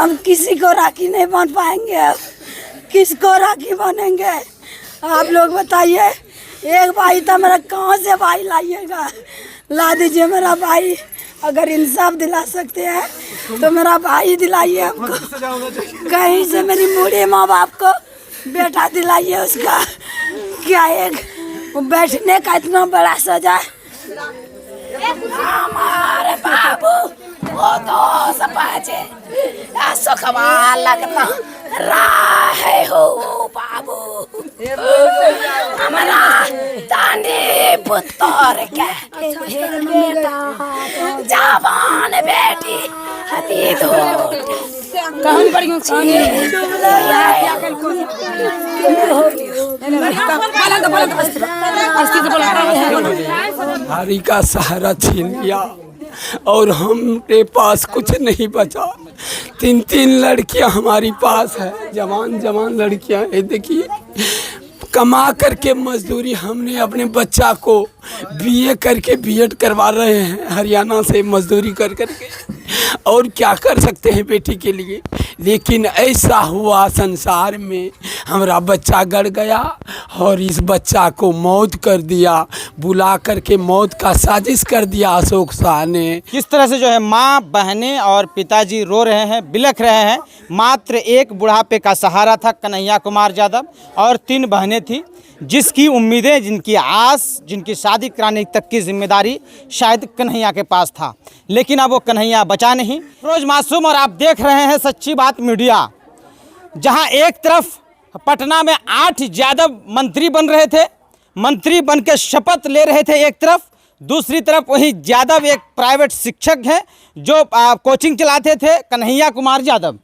हम किसी को राखी नहीं बांध पाएंगे। अब किसको राखी बनेंगे आप लोग बताइए। एक भाई था मेरा, कहाँ से भाई लाइएगा? ला दीजिए मेरा भाई, अगर इंसाफ दिला सकते हैं तो मेरा भाई दिलाइए हमको। कहीं से मेरी बूढ़े माँ बाप को बेटा दिलाइए उसका। क्या एक बैठने का इतना बड़ा सजा। हमारे बाबू वो तो सपाचे सुखवा लगना राहे हो बाबू। हमारा ताने पुत्र के जवान बेटी हती दो कहानी बड़ी हरी का सहारा छीन लिया और हमरे पास कुछ नहीं बचा। 3 लड़कियां हमारी पास है, जवान लड़कियां है। देखिए कमा करके मजदूरी हमने अपने बच्चा को बीए करके बीएड करवा रहे हैं हरियाणा से मजदूरी कर करके, और क्या कर सकते हैं बेटी के लिए। लेकिन ऐसा हुआ संसार में, हमारा बच्चा गड़ गया और इस बच्चा को मौत कर दिया, बुला करके मौत का साजिश कर दिया अशोक शाह ने। किस तरह से जो है माँ, बहनें और पिताजी रो रहे हैं, बिलख रहे हैं। मात्र एक बुढ़ापे का सहारा था कन्हैया कुमार यादव और 3 बहनें थी, जिसकी उम्मीदें, जिनकी आस, जिनकी शादी कराने तक की जिम्मेदारी शायद कन्हैया के पास था। लेकिन अब वो कन्हैया बचा नहीं। रोज मासूम, और आप देख रहे हैं सच्ची बात मीडिया, जहां एक तरफ पटना में 8 यादव मंत्री बन रहे थे, मंत्री बन के शपथ ले रहे थे एक तरफ, दूसरी तरफ वही यादव एक प्राइवेट शिक्षक हैं जो कोचिंग चलाते थे, कन्हैया कुमार यादव,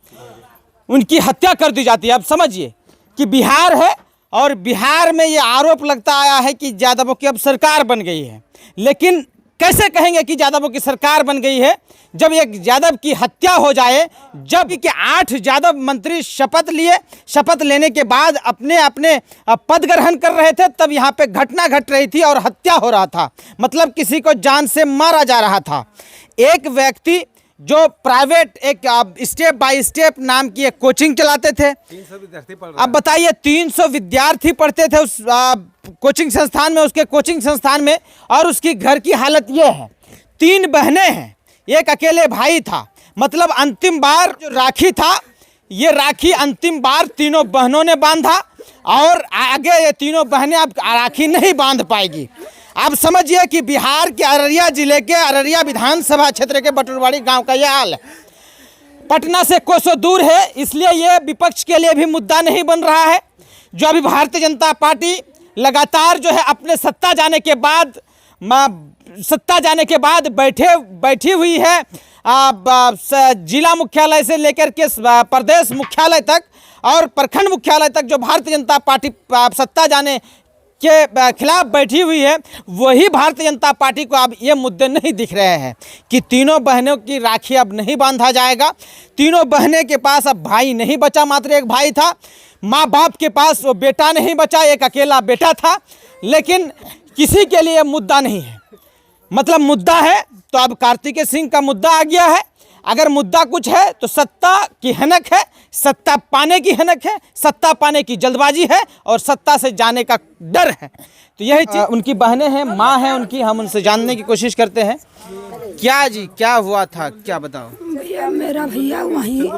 उनकी हत्या कर दी जाती है। अब समझिए कि बिहार है और बिहार में ये आरोप लगता आया है कि यादवों की अब सरकार बन गई है। लेकिन कैसे कहेंगे कि यादवों की सरकार बन गई है जब एक यादव की हत्या हो जाए, जब कि 8 यादव मंत्री शपथ लिए, शपथ लेने के बाद अपने अपने पद ग्रहण कर रहे थे, तब यहाँ पे घटना घट रही थी और हत्या हो रहा था, मतलब किसी को जान से मारा जा रहा था। एक व्यक्ति जो प्राइवेट एक स्टेप बाय स्टेप नाम की एक कोचिंग चलाते थे, 300 विद्यार्थी पढ़ अब बताइए 300 विद्यार्थी पढ़ते थे उस कोचिंग संस्थान में, उसके कोचिंग संस्थान में, और उसकी घर की हालत ये है। 3 बहनें हैं, एक अकेले भाई था। मतलब अंतिम बार जो राखी था, ये राखी अंतिम बार तीनों बहनों ने बांधा और आगे ये तीनों बहनें अब राखी नहीं बांध पाएगी। आप समझिए कि बिहार के अररिया जिले के अररिया विधानसभा क्षेत्र के बटुरवाड़ी गांव का यह हाल है। पटना से कोसों दूर है, इसलिए ये विपक्ष के लिए भी मुद्दा नहीं बन रहा है। जो अभी भारतीय जनता पार्टी लगातार जो है अपने सत्ता जाने के बाद बैठी हुई है जिला मुख्यालय से लेकर के प्रदेश मुख्यालय तक और प्रखंड मुख्यालय तक, जो भारतीय जनता पार्टी सत्ता जाने के खिलाफ बैठी हुई है, वही भारतीय जनता पार्टी को अब ये मुद्दे नहीं दिख रहे हैं कि तीनों बहनों की राखी अब नहीं बांधा जाएगा। तीनों बहनें के पास अब भाई नहीं बचा, मात्र एक भाई था। माँ बाप के पास वो बेटा नहीं बचा, एक अकेला बेटा था। लेकिन किसी के लिए मुद्दा नहीं है, मतलब मुद्दा है तो अब कार्तिकेय सिंह का मुद्दा आ गया है। अगर मुद्दा कुछ है तो सत्ता की हनक है, सत्ता पाने की हनक है, सत्ता पाने की जल्दबाजी है और सत्ता से जाने का डर है। तो यही चीज़, उनकी बहनें हैं, माँ है उनकी, हम उनसे जानने की कोशिश करते हैं। क्या जी, क्या हुआ था, क्या बताओ? भैया मेरा भैया वहीं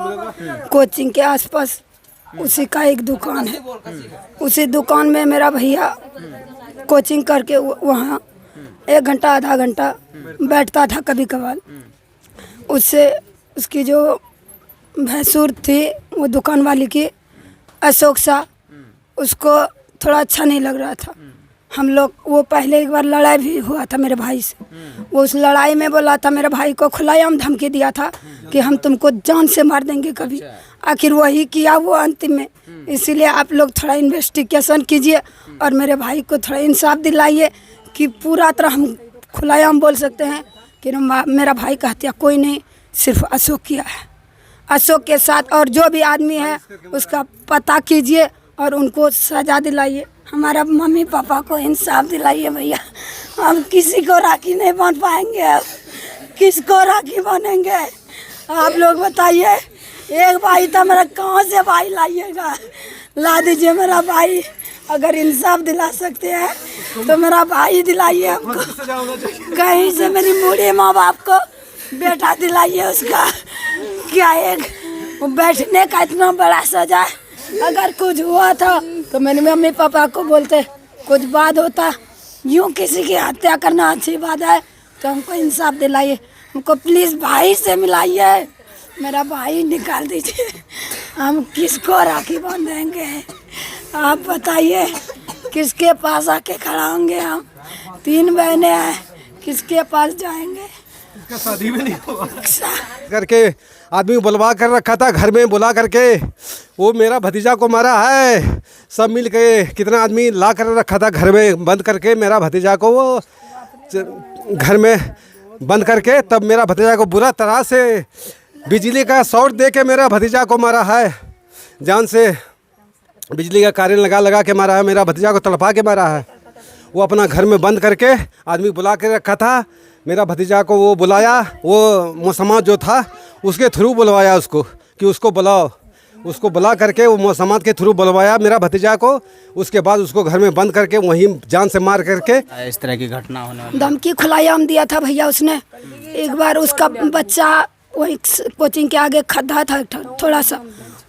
कोचिंग के आसपास उसी का एक दुकान है, उसी दुकान में मेरा भैया कोचिंग करके वहाँ 1 घंटा आधा घंटा बैठता था कभी कभार। उससे उसकी जो भैंसुर थी वो दुकान वाली की, अशोक शाह, उसको थोड़ा अच्छा नहीं लग रहा था। हम लोग, वो पहले एक बार लड़ाई भी हुआ था मेरे भाई से, वो उस लड़ाई में बोला था, मेरे भाई को खुलायाम धमकी दिया था कि हम तुमको जान से मार देंगे कभी। आखिर वही किया वो अंतिम में। इसीलिए आप लोग थोड़ा इन्वेस्टिगेशन कीजिए और मेरे भाई को थोड़ा इंसाफ दिलाइए कि पूरा तरह हम खुलायाम बोल सकते हैं कि मेरा भाई का हत्या कोई नहीं, सिर्फ अशोक किया है। अशोक के साथ और जो भी आदमी है उसका पता कीजिए और उनको सजा दिलाइए। हमारा मम्मी पापा को इंसाफ दिलाइए भैया। हम किसी को राखी नहीं बांध पाएंगे, अब किसको राखी बांधेंगे आप लोग बताइए। एक भाई था मेरा, कहाँ से भाई लाइएगा? ला दीजिए मेरा भाई, अगर इंसाफ दिला सकते हैं तो मेरा भाई दिलाइए हमको। कहीं से मेरी बूढ़े माँ बाप को बेटा दिलाइए उसका। क्या एक बैठने का इतना बड़ा सजा है। अगर कुछ हुआ था तो मैंने मम्मी पापा को बोलते, कुछ बात होता, यूँ किसी की हत्या करना अच्छी बात है, तो हमको इंसाफ दिलाइए, हमको प्लीज़ भाई से मिलाइए, मेरा भाई निकाल दीजिए। हम किसको राखी बांधेंगे आप बताइए? किसके पास आके खड़ा होंगे हम? 3 बहनें हैं, किसके पास जाएंगे? शादी में नहीं हुआ करके आदमी बुलवा कर रखा था, घर में बुला करके वो मेरा भतीजा को मारा है। सब मिल के कितना आदमी ला कर रखा था घर में बंद करके, मेरा भतीजा को वो घर में बंद करके तब मेरा भतीजा को बुरा तरह से बिजली का शॉर्ट दे के मेरा भतीजा को मारा है। जान से बिजली का कारेंट लगा लगा के मारा है, मेरा भतीजा को तड़पा के मारा है। वो अपना घर में बंद करके आदमी बुला के रखा था। मेरा भतीजा को वो बुलाया, वो मौसमात जो था उसके थ्रू बुलवाया उसको कि उसको बुलाओ, उसको बुला करके वो मौसमात के थ्रू बुलवाया मेरा भतीजा को। उसके बाद उसको घर में बंद करके वहीं जान से मार करके इस तरह की घटना होने वाली। धमकी खुलायाम दिया था भैया उसने। एक बार उसका बच्चा वही कोचिंग के आगे खड्डा था थोड़ा सा,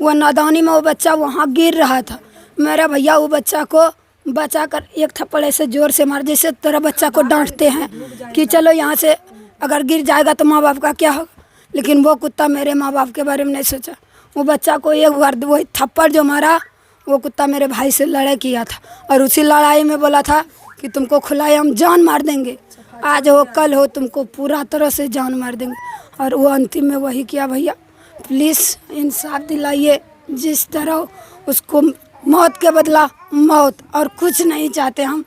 वो नादानी में वो बच्चा वहाँ गिर रहा था। मेरा भैया वो बच्चा को बचा कर एक थप्पड़ ऐसे जोर से मार, जैसे तेरा बच्चा को डांटते हैं कि चलो यहाँ से, अगर गिर जाएगा तो माँ बाप का क्या होगा। लेकिन वो कुत्ता मेरे माँ बाप के बारे में नहीं सोचा। वो बच्चा को एक बार वही थप्पड़ जो मारा, वो कुत्ता मेरे भाई से लड़ाई किया था और उसी लड़ाई में बोला था कि तुमको खुलायाम जान मार देंगे, आज हो कल हो, तुमको पूरा तरह से जान मार देंगे। और वो अंतिम में वही किया। भैया प्लीज़ इंसाफ दिलाइए, जिस तरह उसको मौत के बदला मौत, और कुछ नहीं चाहते हम।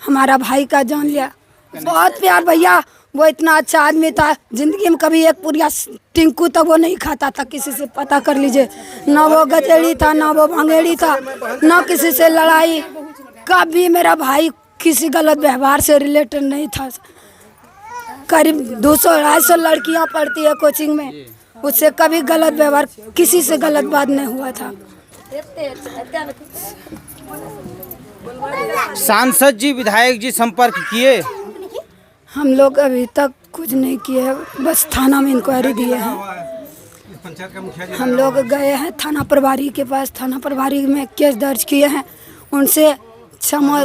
हमारा भाई का जान लिया, बहुत प्यार भैया, वो इतना अच्छा आदमी था। ज़िंदगी में कभी एक पूरिया टिंकू तक वो नहीं खाता था, किसी से पता कर लीजिए। ना वो गजेड़ी था, ना वो भांगेड़ी था, ना किसी से लड़ाई। कभी मेरा भाई किसी गलत व्यवहार से रिलेटेड नहीं था। करीब 200-250 लड़कियां पढ़ती है कोचिंग में, उससे कभी गलत व्यवहार, किसी से गलत बात नहीं हुआ था। सांसद जी, विधायक जी संपर्क किए? हम लोग अभी तक कुछ नहीं किए, बस थाना में इंक्वायरी दिए हैं। हम लोग गए हैं थाना प्रभारी के पास, थाना प्रभारी में केस दर्ज किए हैं। उनसे क्षमा,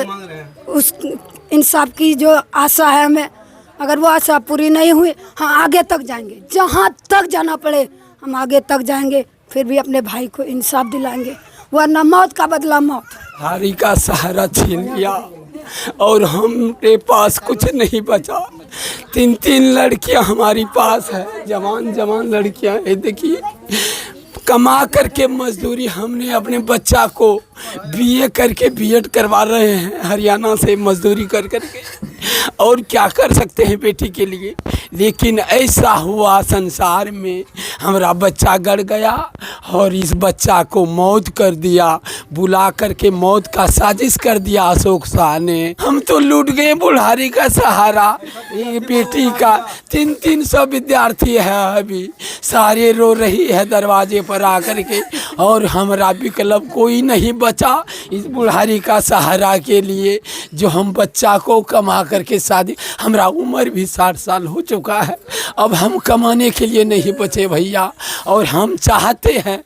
उस इंसाफ की जो आशा है हमें, अगर वो आशा पूरी नहीं हुई, हाँ आगे तक जाएंगे, जहाँ तक जाना पड़े हम आगे तक जाएंगे, फिर भी अपने भाई को इंसाफ दिलाएंगे, वरना मौत का बदला मौत। हारी का सहारा छीन लिया और हमरे पास कुछ नहीं बचा। 3 लड़कियां हमारी पास है, जवान जवान लड़कियां है। देखिए, कमा करके मजदूरी, हमने अपने बच्चा को बीए करके बीएड करवा रहे हैं हरियाणा से मजदूरी कर करके, और क्या कर सकते हैं बेटी के लिए। लेकिन ऐसा हुआ संसार में, हमारा बच्चा गड़ गया और इस बच्चा को मौत कर दिया, बुला करके मौत का साजिश कर दिया अशोक शाह ने। हम तो लूट गए बुढ़ारी का सहारा। ये बेटी का 300 विद्यार्थी है, अभी सारे रो रही है दरवाजे पर आकर के, और हमारा विकल्प कोई नहीं बचा इस बुढ़ारी का सहारा के लिए, जो हम बच्चा को कमा करके शादी। हमारा उम्र भी 60 साल हो चुका है, अब हम कमाने के लिए नहीं बचे भैया। और हम चाहते हैं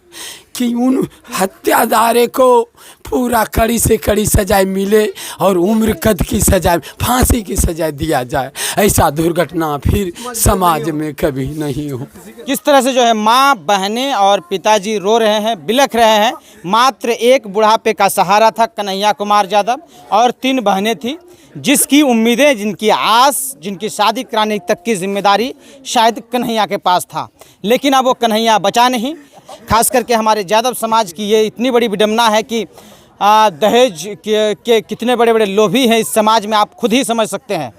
कि उन हत्यादारे को पूरा कड़ी से कड़ी सजाए मिले और उम्र कैद की सजाए, फांसी की सजाए दिया जाए। ऐसा दुर्घटना फिर समाज में कभी नहीं हो। किस तरह से जो है माँ, बहनें और पिताजी रो रहे हैं, बिलख रहे हैं। मात्र एक बुढ़ापे का सहारा था कन्हैया कुमार यादव, और 3 बहनें थी जिसकी उम्मीदें, जिनकी आस, जिनकी शादी कराने तक की जिम्मेदारी शायद कन्हैया के पास था। लेकिन अब वो कन्हैया बचा नहीं। खास करके हमारे यादव समाज की ये इतनी बड़ी विडंबना है कि दहेज के कितने बड़े बड़े लोभी हैं इस समाज में, आप खुद ही समझ सकते हैं।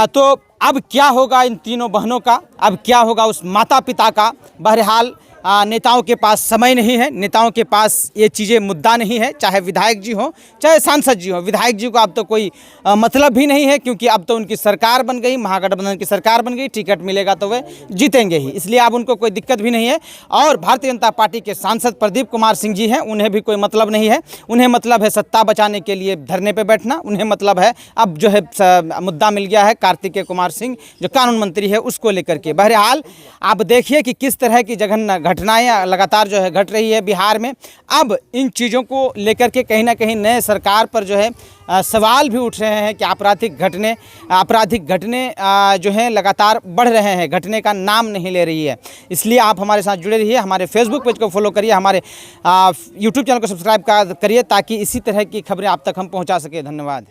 तो अब क्या होगा इन तीनों बहनों का, अब क्या होगा उस माता पिता का? बहरहाल नेताओं के पास समय नहीं है, नेताओं के पास ये चीज़ें मुद्दा नहीं है, चाहे विधायक जी हो चाहे सांसद जी हो। विधायक जी को अब तो कोई मतलब भी नहीं है, क्योंकि अब तो उनकी सरकार बन गई, महागठबंधन की सरकार बन गई, टिकट मिलेगा तो वे जीतेंगे ही, इसलिए अब उनको कोई दिक्कत भी नहीं है। और भारतीय जनता पार्टी के सांसद प्रदीप कुमार सिंह जी हैं, उन्हें भी कोई मतलब नहीं है। उन्हें मतलब है सत्ता बचाने के लिए धरने पे बैठना, उन्हें मतलब है अब जो है मुद्दा मिल गया है कार्तिकेय कुमार सिंह जो कानून मंत्री है उसको लेकर के। बहरहाल आप देखिए कि किस तरह की जघन्य घटनाएं लगातार जो है घट रही है बिहार में। अब इन चीज़ों को लेकर के कहीं ना कहीं नए सरकार पर जो है सवाल भी उठ रहे हैं कि आपराधिक घटने जो हैं लगातार बढ़ रहे हैं, घटने का नाम नहीं ले रही है। इसलिए आप हमारे साथ जुड़े रहिए, हमारे फेसबुक पेज को फॉलो करिए, हमारे यूट्यूब चैनल को सब्सक्राइब करिए, ताकि इसी तरह की खबरें आप तक हम पहुंचा सके। धन्यवाद।